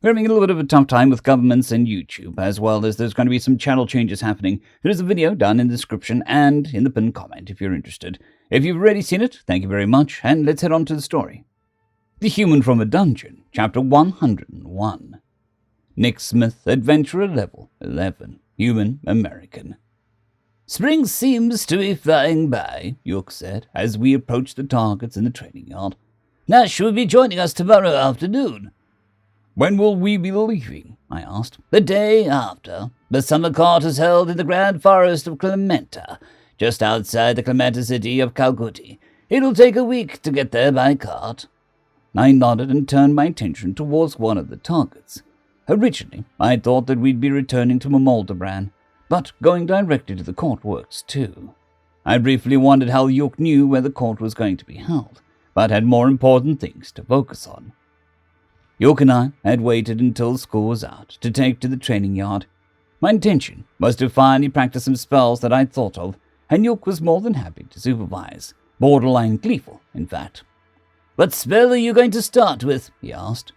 We're having a little bit of a tough time with governments and YouTube, as well as there's going to be some channel changes happening. There's a video down in the description and in the pinned comment if you're interested. If you've already seen it, thank you very much, and let's head on to the story. The Human from a Dungeon, Chapter 101. Nick Smith, Adventurer Level 11, Human American. Spring seems to be flying by, Jukka said, as we approached the targets in the training yard. Nash will be joining us tomorrow afternoon. When will we be leaving? I asked. The day after. The summer court is held in the Grand Forest of Clementa, just outside the Clementa city of Calcutta. It'll take a week to get there by cart. I nodded and turned my attention towards one of the targets. Originally, I thought that we'd be returning to Momoldabran, but going directly to the court works too. I briefly wondered how Jukka knew where the court was going to be held, but had more important things to focus on. Jukka and I had waited until school was out to take to the training yard. My intention was to finally practice some spells that I'd thought of, and Jukka was more than happy to supervise, borderline gleeful, in fact. What spell are you going to start with? He asked.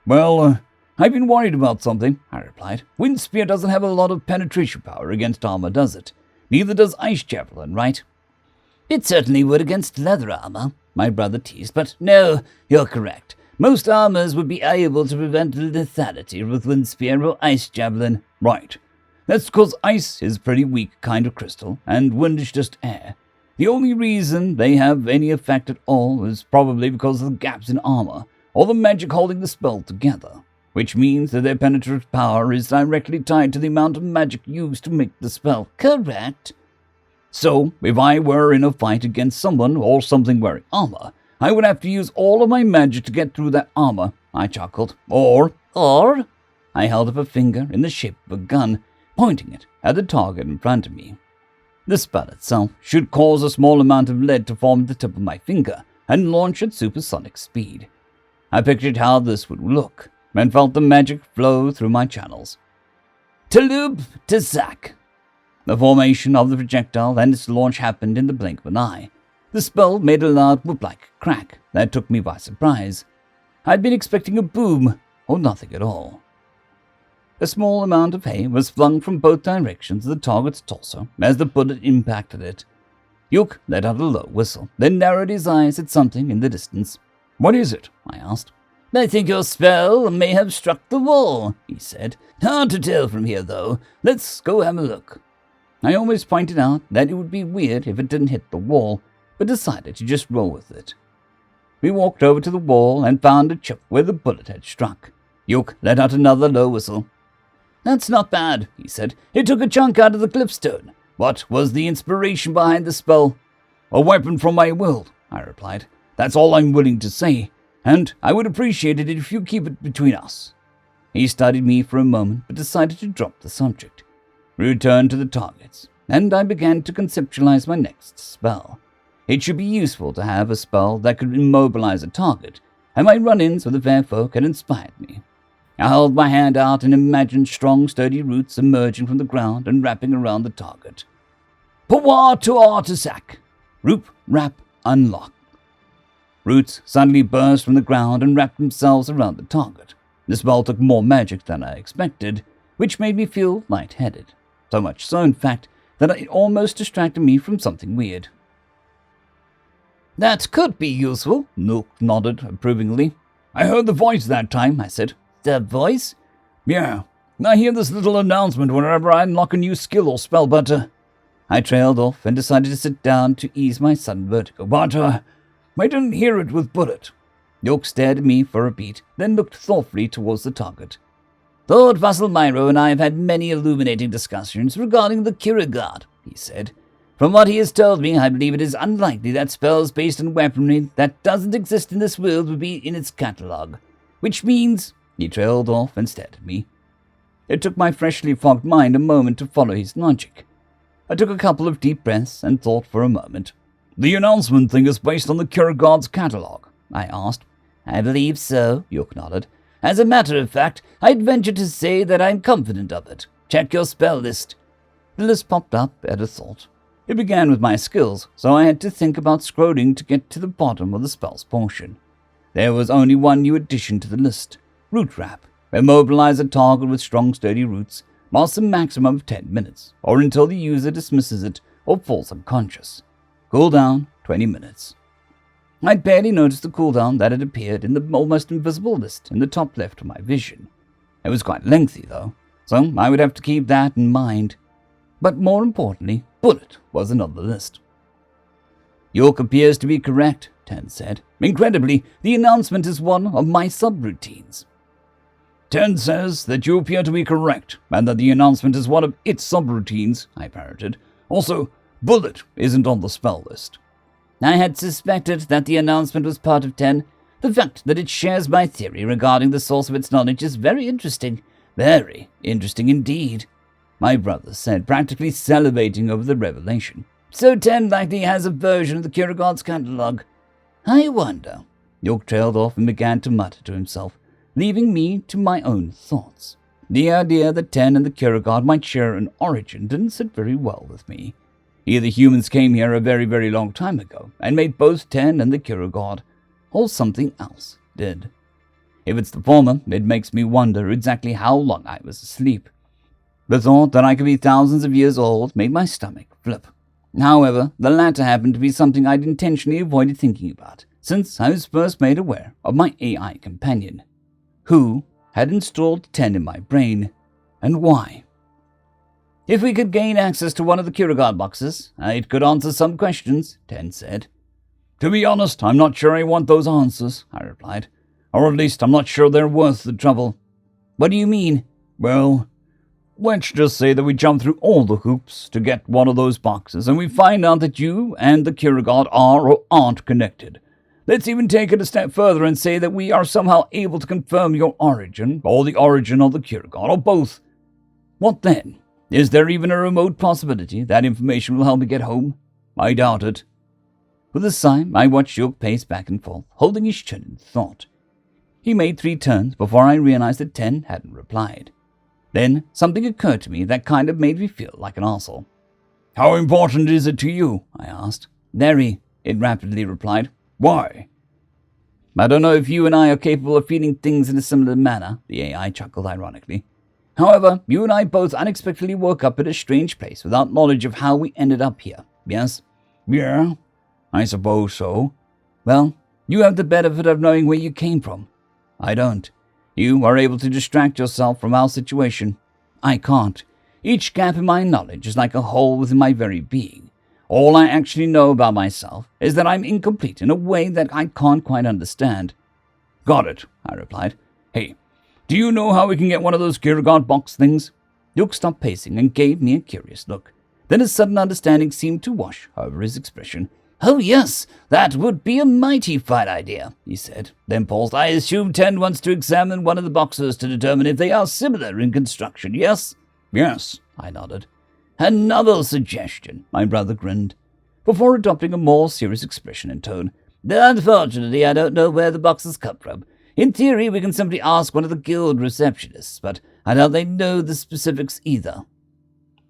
Well, I've been worried about something, I replied. Wind Spear doesn't have a lot of penetration power against armor, does it? Neither does Ice Javelin, right? It certainly would against leather armor, my brother teased, but no, you're correct. Most armors would be able to prevent lethality with Wind Spear or Ice Javelin. Right. That's because ice is a pretty weak kind of crystal, and wind is just air. The only reason they have any effect at all is probably because of the gaps in armor, or the magic holding the spell together, which means that their penetrative power is directly tied to the amount of magic used to make the spell. Correct. So, if I were in a fight against someone or something wearing armor, I would have to use all of my magic to get through that armor, I chuckled. Or, I held up a finger in the shape of a gun, pointing it at the target in front of me. The spell itself should cause a small amount of lead to form at the tip of my finger and launch at supersonic speed. I pictured how this would look and felt the magic flow through my channels. Talub Tazak. The formation of the projectile and its launch happened in the blink of an eye. The spell made a loud whoop-like crack that took me by surprise. I'd been expecting a boom, or nothing at all. A small amount of hay was flung from both directions of the target's torso as the bullet impacted it. Jukka let out a low whistle, then narrowed his eyes at something in the distance. What is it? I asked. I think your spell may have struck the wall, he said. Hard to tell from here, though. Let's go have a look. I almost pointed out that it would be weird if it didn't hit the wall, but decided to just roll with it. We walked over to the wall and found a chip where the bullet had struck. Jukka let out another low whistle. That's not bad, he said. It took a chunk out of the cliffstone. What was the inspiration behind the spell? A weapon from my world, I replied. That's all I'm willing to say, and I would appreciate it if you keep it between us. He studied me for a moment, but decided to drop the subject. We returned to the targets, and I began to conceptualize my next spell. It should be useful to have a spell that could immobilize a target, and my run-ins with the fair folk had inspired me. I held my hand out and imagined strong, sturdy roots emerging from the ground and wrapping around the target. Power to Artisac! Roop, wrap, unlock. Roots suddenly burst from the ground and wrapped themselves around the target. The spell took more magic than I expected, which made me feel lightheaded. So much so, in fact, that it almost distracted me from something weird. That could be useful, Nook nodded approvingly. I heard the voice that time, I said. The voice? Yeah, I hear this little announcement whenever I unlock a new skill or spell, but, I trailed off and decided to sit down to ease my sudden vertigo, but, I didn't hear it with Bullet. Jukka stared at me for a beat, then looked thoughtfully towards the target. Lord Vasselmyro and I have had many illuminating discussions regarding the Kirigard, he said. From what he has told me, I believe it is unlikely that spells based on weaponry that doesn't exist in this world would be in its catalogue. Which means... He trailed off and stared at me. It took my freshly fogged mind a moment to follow his logic. I took a couple of deep breaths and thought for a moment. The announcement thing is based on the Kirigard's catalogue, I asked. I believe so, Jukka nodded. As a matter of fact, I'd venture to say that I'm confident of it. Check your spell list. The list popped up at a thought. It began with my skills, so I had to think about scrolling to get to the bottom of the spells portion. There was only one new addition to the list. Root Wrap, Immobilize a target with strong, sturdy roots. Lasts a maximum of 10 minutes, or until the user dismisses it or falls unconscious. Cooldown, 20 minutes. I barely noticed the cooldown that had appeared in the almost invisible list in the top left of my vision. It was quite lengthy, though, so I would have to keep that in mind. But more importantly, bullet was another list. York appears to be correct, 10 said. Incredibly, the announcement is one of my subroutines. 10 says that you appear to be correct, and that the announcement is one of its subroutines, I parroted. Also, bullet isn't on the spell list. I had suspected that the announcement was part of 10. The fact that it shares my theory regarding the source of its knowledge is very interesting. Very interesting indeed, my brother said, practically salivating over the revelation. So 10 likely has a version of the Kierkegaard's catalogue. I wonder. York trailed off and began to mutter to himself, leaving me to my own thoughts. The idea that 10 and the Kierkegaard might share an origin didn't sit very well with me. Either humans came here a very, very long time ago and made both 10 and the Kierkegaard, or something else did. If it's the former, it makes me wonder exactly how long I was asleep. The thought that I could be thousands of years old made my stomach flip. However, the latter happened to be something I'd intentionally avoided thinking about since I was first made aware of my AI companion, who had installed 10 in my brain, and why. If we could gain access to one of the Kierkegaard boxes, it could answer some questions, 10 said. To be honest, I'm not sure I want those answers, I replied. Or at least I'm not sure they're worth the trouble. What do you mean? Well, let's just say that we jump through all the hoops to get one of those boxes, and we find out that you and the Kierkegaard are or aren't connected. Let's even take it a step further and say that we are somehow able to confirm your origin, or the origin of the Kierkegaard, or both. What then? Is there even a remote possibility that information will help me get home? I doubt it. With a sigh, I watched York pace back and forth, holding his chin in thought. He made 3 turns before I realized that 10 hadn't replied. Then something occurred to me that kind of made me feel like an arsehole. How important is it to you? I asked. Very, it rapidly replied. Why? I don't know if you and I are capable of feeling things in a similar manner, the AI chuckled ironically. However, you and I both unexpectedly woke up at a strange place without knowledge of how we ended up here, yes? Yeah, I suppose so. Well, you have the benefit of knowing where you came from. I don't. You are able to distract yourself from our situation. I can't. Each gap in my knowledge is like a hole within my very being. All I actually know about myself is that I'm incomplete in a way that I can't quite understand. Got it, I replied. Hey, do you know how we can get one of those Kierkegaard box things? Duke stopped pacing and gave me a curious look. Then a sudden understanding seemed to wash over his expression. Oh yes, that would be a mighty fine idea, he said, then paused. I assume 10 wants to examine one of the boxes to determine if they are similar in construction, yes? Yes, I nodded. Another suggestion, my brother grinned, before adopting a more serious expression and tone. Unfortunately, I don't know where the boxes come from. In theory, we can simply ask one of the guild receptionists, but I doubt they know the specifics either.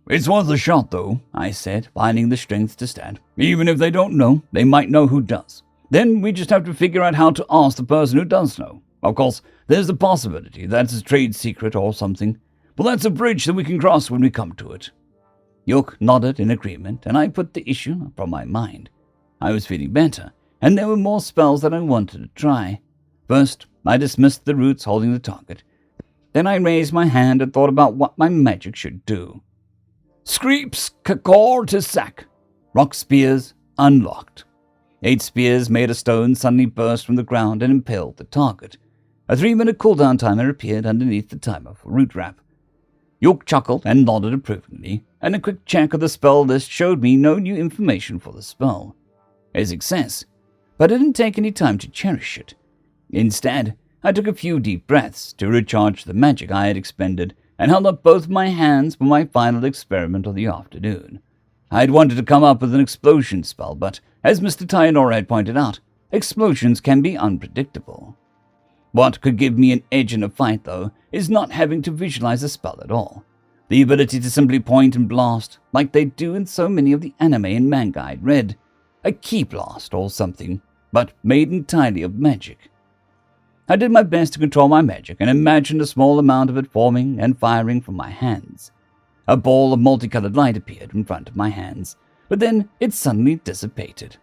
It's worth a shot, though, I said, finding the strength to stand. Even if they don't know, they might know who does. Then we just have to figure out how to ask the person who does know. Of course, there's the possibility that it's a trade secret or something, but that's a bridge that we can cross when we come to it. York nodded in agreement, and I put the issue from my mind. I was feeling better, and there were more spells that I wanted to try. First, I dismissed the roots holding the target. Then I raised my hand and thought about what my magic should do. Screeps, kakor to sack. Rock spears unlocked. 8 spears made of stone suddenly burst from the ground and impaled the target. A 3-minute cooldown timer appeared underneath the timer for root wrap. York chuckled and nodded approvingly, and a quick check of the spell list showed me no new information for the spell. A success, but I didn't take any time to cherish it. Instead, I took a few deep breaths to recharge the magic I had expended and held up both my hands for my final experiment of the afternoon. I had wanted to come up with an explosion spell, but as Mr. Tayanora had pointed out, explosions can be unpredictable. What could give me an edge in a fight, though, is not having to visualize a spell at all. The ability to simply point and blast, like they do in so many of the anime and manga I'd read. A ki blast or something, but made entirely of magic. I did my best to control my magic and imagined a small amount of it forming and firing from my hands. A ball of multicolored light appeared in front of my hands, but then it suddenly dissipated.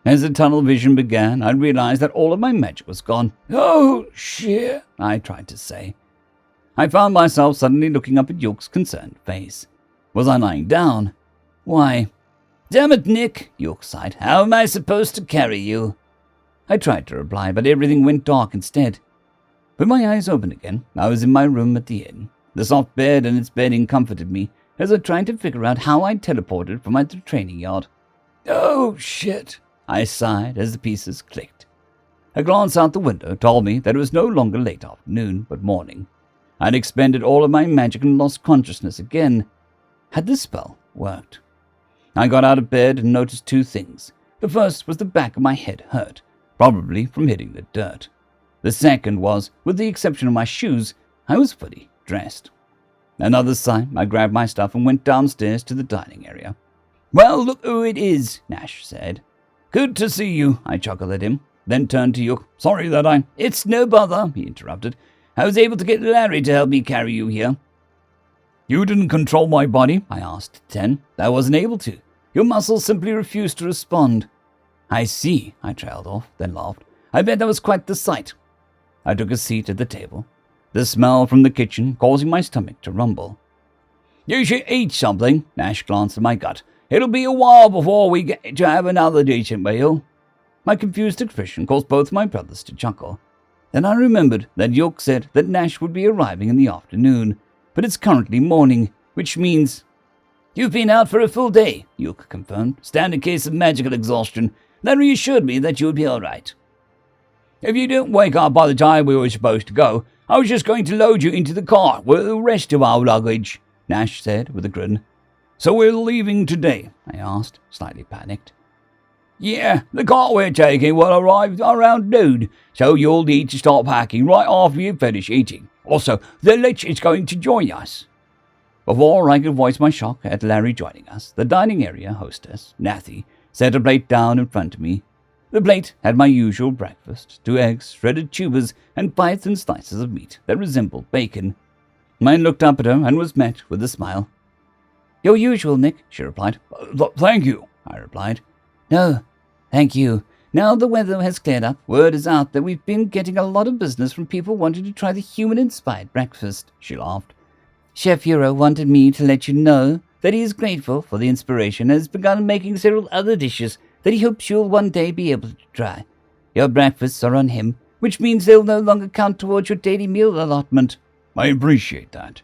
As the tunnel vision began, I realized that all of my magic was gone. "Oh, shit," I tried to say. I found myself suddenly looking up at York's concerned face. Was I lying down? Why? "Damn it, Nick," York sighed. "How am I supposed to carry you?" I tried to reply, but everything went dark instead. When my eyes opened again, I was in my room at the inn. The soft bed and its bedding comforted me as I tried to figure out how I teleported from my training yard. "Oh, shit," I sighed as the pieces clicked. A glance out the window told me that it was no longer late afternoon, but morning. I'd expended all of my magic and lost consciousness again. Had the spell worked? I got out of bed and noticed two things. The first was the back of my head hurt, probably from hitting the dirt. The second was, with the exception of my shoes, I was fully dressed. Another sigh, I grabbed my stuff and went downstairs to the dining area. "Well, look who it is," Nash said. "Good to see you," I chuckled at him, then turned to Yuk. "Sorry that I—" "It's no bother," he interrupted. "I was able to get Larry to help me carry you here." "You didn't control my body?" I asked Ten. "I wasn't able to. Your muscles simply refused to respond." "I see," I trailed off, then laughed. "I bet that was quite the sight." I took a seat at the table, the smell from the kitchen causing my stomach to rumble. "You should eat something," Nash glanced at my gut. "It'll be a while before we get to have another decent meal." My confused expression caused both my brothers to chuckle. Then I remembered that York said that Nash would be arriving in the afternoon, but it's currently morning, which means— "You've been out for a full day," York confirmed. "Standard case of magical exhaustion. That reassured me that you would be all right." "If you don't wake up by the time we were supposed to go, I was just going to load you into the car with the rest of our luggage," Nash said with a grin. "So we're leaving today?" I asked, slightly panicked. "Yeah, the car we're taking will arrive around noon, so you'll need to start packing right after you finish eating. Also, the Lich is going to join us." Before I could voice my shock at Larry joining us, the dining area hostess, Nathy, set a plate down in front of me. The plate had my usual breakfast, 2 eggs, shredded tubers, and 5 thin slices of meat that resembled bacon. I looked up at her and was met with a smile. "Your usual, Nick," she replied. "Thank you," I replied. "No, thank you. Now the weather has cleared up, word is out that we've been getting a lot of business from people wanting to try the human-inspired breakfast," she laughed. "Chef Hero wanted me to let you know that he is grateful for the inspiration and has begun making several other dishes that he hopes you'll one day be able to try. Your breakfasts are on him, which means they'll no longer count towards your daily meal allotment." "I appreciate that."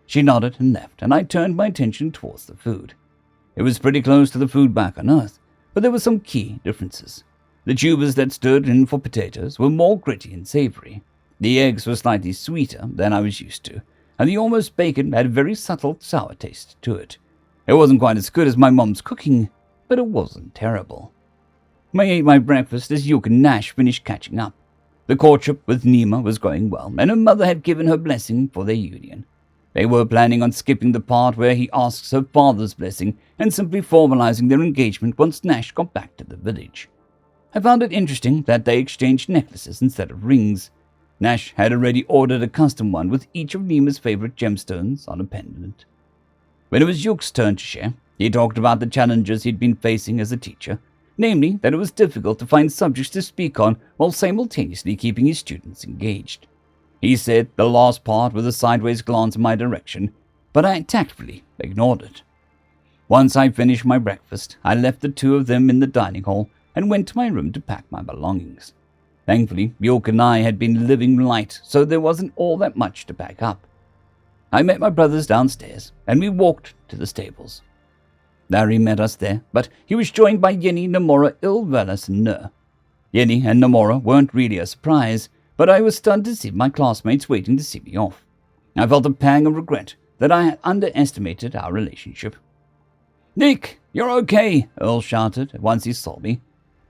She nodded and left, and I turned my attention towards the food. It was pretty close to the food back on Earth, but there were some key differences. The tubers that stood in for potatoes were more gritty and savory. The eggs were slightly sweeter than I was used to, and the almost bacon had a very subtle sour taste to it. It wasn't quite as good as my mom's cooking, but it wasn't terrible. I ate my breakfast as Yuk and Nash finished catching up. The courtship with Nima was going well, and her mother had given her blessing for their union. They were planning on skipping the part where he asks her father's blessing and simply formalizing their engagement once Nash got back to the village. I found it interesting that they exchanged necklaces instead of rings. Nash had already ordered a custom one with each of Nima's favorite gemstones on a pendant. When it was Yuk's turn to share, he talked about the challenges he'd been facing as a teacher, namely that it was difficult to find subjects to speak on while simultaneously keeping his students engaged. He said the last part with a sideways glance in my direction, but I tactfully ignored it. Once I finished my breakfast, I left the two of them in the dining hall and went to my room to pack my belongings. Thankfully, York and I had been living light, so there wasn't all that much to pack up. I met my brothers downstairs, and we walked to the stables. Larry met us there, but he was joined by Yenny, Namora, Ilvelas, and Nur. Yenny and Namora weren't really a surprise, but I was stunned to see my classmates waiting to see me off. I felt a pang of regret that I had underestimated our relationship. "Nick, you're okay," Earl shouted once he saw me.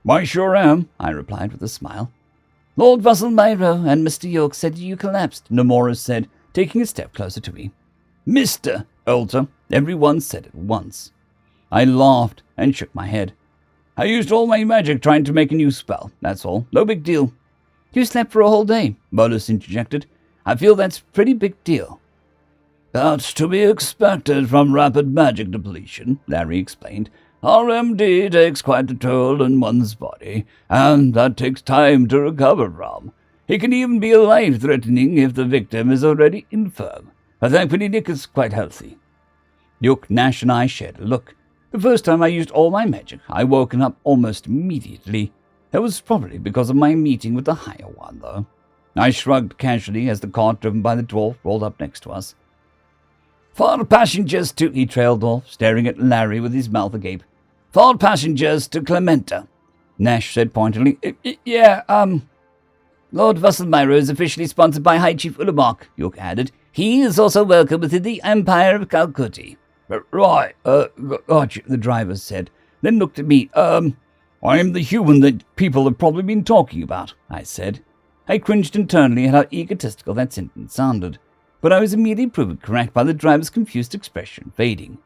"I sure am," I replied with a smile. "Lord Vasselmayro and Mr. York said you collapsed," Namora said, taking a step closer to me. "Mr. Elter," everyone said at once. I laughed and shook my head. "I used all my magic trying to make a new spell, that's all. No big deal." You slept for a whole day, Bolus interjected. I feel that's a pretty big deal. That's to be expected from rapid magic depletion, Larry explained. RMD takes quite a toll on one's body, and that takes time to recover from. It can even be life-threatening if the victim is already infirm. But thankfully Nick is quite healthy. Duke, Nash, and I shared a look. The first time I used all my magic, I woken up almost immediately. That was probably because of my meeting with the higher one, though. I shrugged casually as the cart driven by the dwarf rolled up next to us. For passengers to... He trailed off, staring at Larry with his mouth agape. For passengers to Clementa, Nash said pointedly. Lord Vasselmyra is officially sponsored by High Chief Ullamark, York added. He is also welcome within the Empire of Calcutti. Right, gotcha, the driver said, then looked at me. I am the human that people have probably been talking about, I said. I cringed internally at how egotistical that sentence sounded, but I was immediately proven correct by the driver's confused expression fading.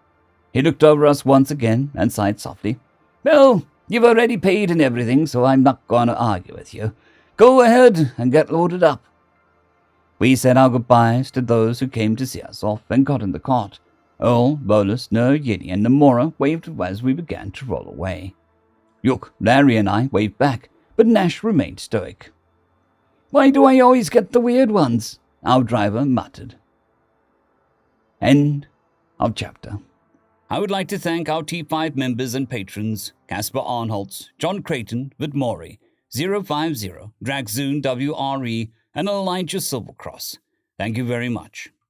He looked over us once again and sighed softly. Well, you've already paid and everything, so I'm not going to argue with you. Go ahead and get loaded up. We said our goodbyes to those who came to see us off and got in the cart. Earl, Bolus, Ner, Yiddy, and Namora waved as we began to roll away. Yuk, Larry, and I waved back, but Nash remained stoic. Why do I always get the weird ones? Our driver muttered. End of chapter. I would like to thank our T5 members and patrons, Casper Arnholtz, Jon Creighton, Vidmori, 050, Dragzoon W.R.E, and Elijah Silvercross. Thank you very much.